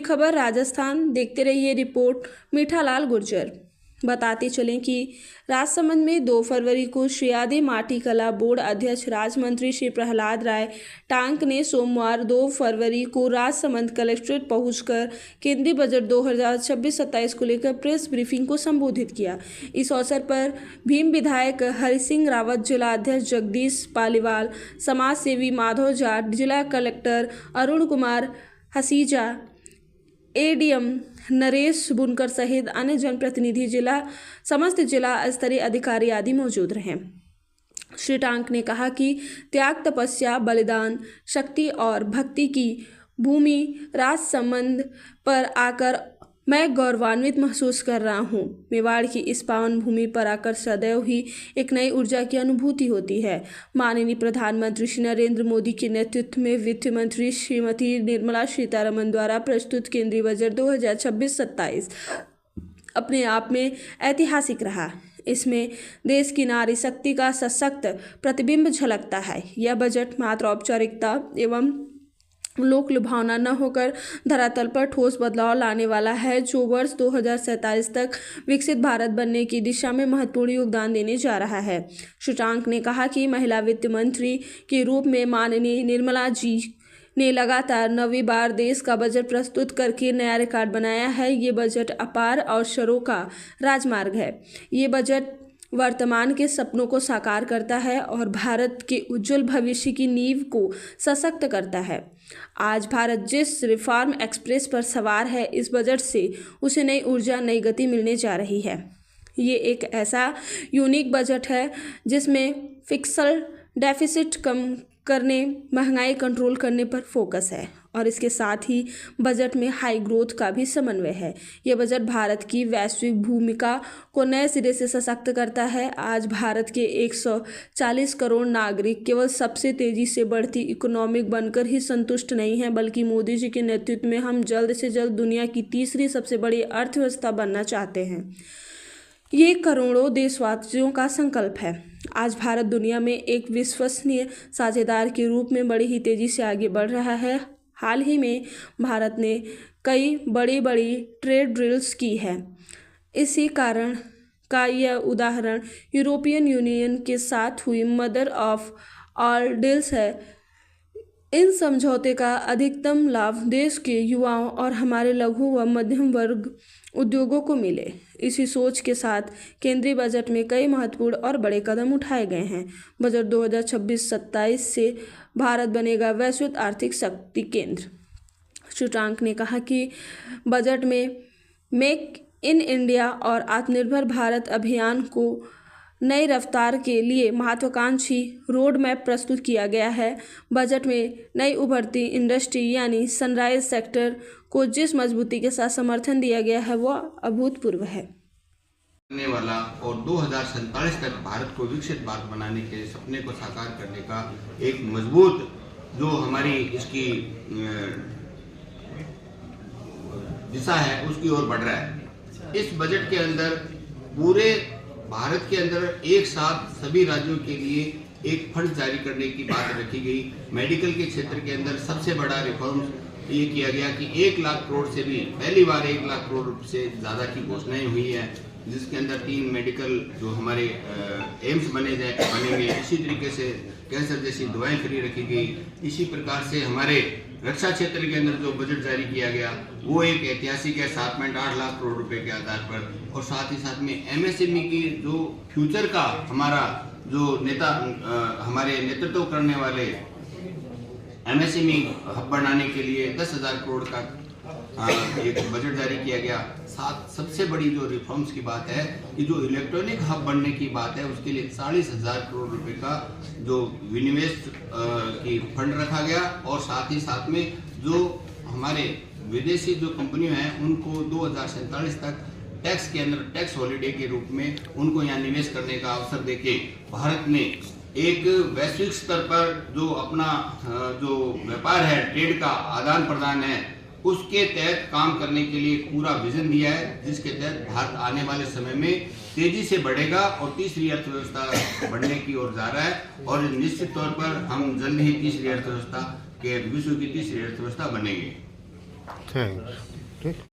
खबर राजस्थान। देखते रहिए रिपोर्ट मीठालाल गुर्जर। बताते चलें कि राजसमंद में 2 फरवरी को श्री माटी कला बोर्ड अध्यक्ष राजमंत्री श्री प्रहलाद राय टांक ने सोमवार 2 फरवरी को राजसमंद कलेक्ट्रेट पहुंचकर केंद्रीय बजट 2026-27 को लेकर प्रेस ब्रीफिंग को संबोधित किया। इस अवसर पर भीम विधायक हरि सिंह रावत, जिला अध्यक्ष जगदीश पालीवाल, समाज सेवी माधव जाट, जिला कलेक्टर अरुण कुमार हसीजा, एडीएम नरेश बुनकर सहित अन्य जनप्रतिनिधि, समस्त जिला स्तरीय अधिकारी आदि मौजूद रहे। श्री टांक ने कहा कि त्याग, तपस्या, बलिदान, शक्ति और भक्ति की भूमि राजसमंद पर आकर मैं गौरवान्वित महसूस कर रहा हूँ। मेवाड़ की इस पावन भूमि पर आकर सदैव ही एक नई ऊर्जा की अनुभूति होती है। माननीय प्रधानमंत्री श्री नरेंद्र मोदी के नेतृत्व में वित्त मंत्री श्रीमती निर्मला सीतारमण द्वारा प्रस्तुत केंद्रीय बजट 2026-27 अपने आप में ऐतिहासिक रहा। इसमें देश की नारी शक्ति का सशक्त प्रतिबिंब झलकता है। यह बजट मात्र औपचारिकता एवं लोक लुभावना न होकर धरातल पर ठोस बदलाव लाने वाला है, जो वर्ष 2047 तक विकसित भारत बनने की दिशा में महत्वपूर्ण योगदान देने जा रहा है। श्री टांक ने कहा कि महिला वित्त मंत्री के रूप में माननीय निर्मला जी ने लगातार 9वीं बार देश का बजट प्रस्तुत करके नया रिकॉर्ड बनाया है। ये बजट अपार अवसरों का राजमार्ग है। ये बजट वर्तमान के सपनों को साकार करता है और भारत के उज्जवल भविष्य की नींव को सशक्त करता है। आज भारत जिस रिफॉर्म एक्सप्रेस पर सवार है, इस बजट से उसे नई ऊर्जा, नई गति मिलने जा रही है। ये एक ऐसा यूनिक बजट है जिसमें फिस्कल डेफिसिट कम करने, महंगाई कंट्रोल करने पर फोकस है और इसके साथ ही बजट में हाई ग्रोथ का भी समन्वय है। यह बजट भारत की वैश्विक भूमिका को नए सिरे से सशक्त करता है। आज भारत के 140 करोड़ नागरिक केवल सबसे तेजी से बढ़ती इकोनॉमिक बनकर ही संतुष्ट नहीं हैं, बल्कि मोदी जी के नेतृत्व में हम जल्द से जल्द दुनिया की तीसरी सबसे बड़ी अर्थव्यवस्था बनना चाहते हैं। ये करोड़ों देशवासियों का संकल्प है। आज भारत दुनिया में एक विश्वसनीय साझेदार के रूप में बड़ी ही तेजी से आगे बढ़ रहा है। हाल ही में भारत ने कई बड़ी ट्रेड डील्स की है। इसी कारण का यह उदाहरण यूरोपियन यूनियन के साथ हुई मदर ऑफ ऑल डील्स है। इन समझौते का अधिकतम लाभ देश के युवाओं और हमारे लघु व मध्यम वर्ग उद्योगों को मिले। इसी सोच के साथ केंद्रीय बजट में कई महत्वपूर्ण और बड़े कदम उठाए गए हैं। बजट 2026-27 से भारत बनेगा वैश्विक आर्थिक शक्ति केंद्र। श्री टांक ने कहा कि बजट में मेक इन इंडिया और आत्मनिर्भर भारत अभियान को नई रफ्तार के लिए महत्वाकांक्षी रोड मैप प्रस्तुत किया गया है। बजट में नई उभरती इंडस्ट्री यानी सनराइज सेक्टर को जिस मजबूती के साथ समर्थन दिया गया है, वह अभूतपूर्व है। वाला और 2047 तक भारत को विकसित भारत बनाने के सपने को साकार करने का एक मजबूत जो हमारी इसकी दिशा है, उसकी ओर बढ़ रहा है। इस बजट के अंदर पूरे भारत के अंदर एक साथ सभी राज्यों के लिए एक फंड जारी करने की बात रखी गई। मेडिकल के क्षेत्र के अंदर सबसे बड़ा रिफॉर्म ये किया गया कि 1 लाख करोड़ से भी पहली बार 1 लाख करोड़ से ज़्यादा की घोषणाएं हुई है, जिसके अंदर 3 मेडिकल जो हमारे एम्स बनेंगे। इसी तरीके से कैंसर जैसी दवाएं फ्री रखी गई। इसी प्रकार से हमारे रक्षा क्षेत्र के अंदर जो बजट जारी किया गया वो एक ऐतिहासिक है, 7.8 लाख करोड़ रुपए के आधार पर। और साथ ही साथ में एमएसएमई की जो फ्यूचर का हमारा जो नेता हमारे नेतृत्व करने वाले एमएसएमई हब बनाने के लिए 10,000 करोड़ का एक बजट जारी किया गया। साथ सबसे बड़ी जो रिफॉर्म्स की बात है कि जो इलेक्ट्रॉनिक हब बनने की बात है, उसके लिए 40,000 करोड़ रुपए का जो विनिवेश की फंड रखा गया। और साथ ही साथ में जो हमारे विदेशी जो कंपनियां हैं उनको 2047 तक टैक्स के अंदर टैक्स हॉलिडे के रूप में उनको यहाँ निवेश करने का अवसर देके भारत ने एक वैश्विक स्तर पर जो अपना जो व्यापार है, ट्रेड का आदान प्रदान है, उसके तहत काम करने के लिए पूरा विजन दिया है, जिसके तहत भारत आने वाले समय में तेजी से बढ़ेगा और तीसरी अर्थव्यवस्था बढ़ने की ओर जा रहा है। और निश्चित तौर पर हम जल्द ही तीसरी अर्थव्यवस्था के विश्व की तीसरी अर्थव्यवस्था बनेंगे। थैंक्स। ठीक।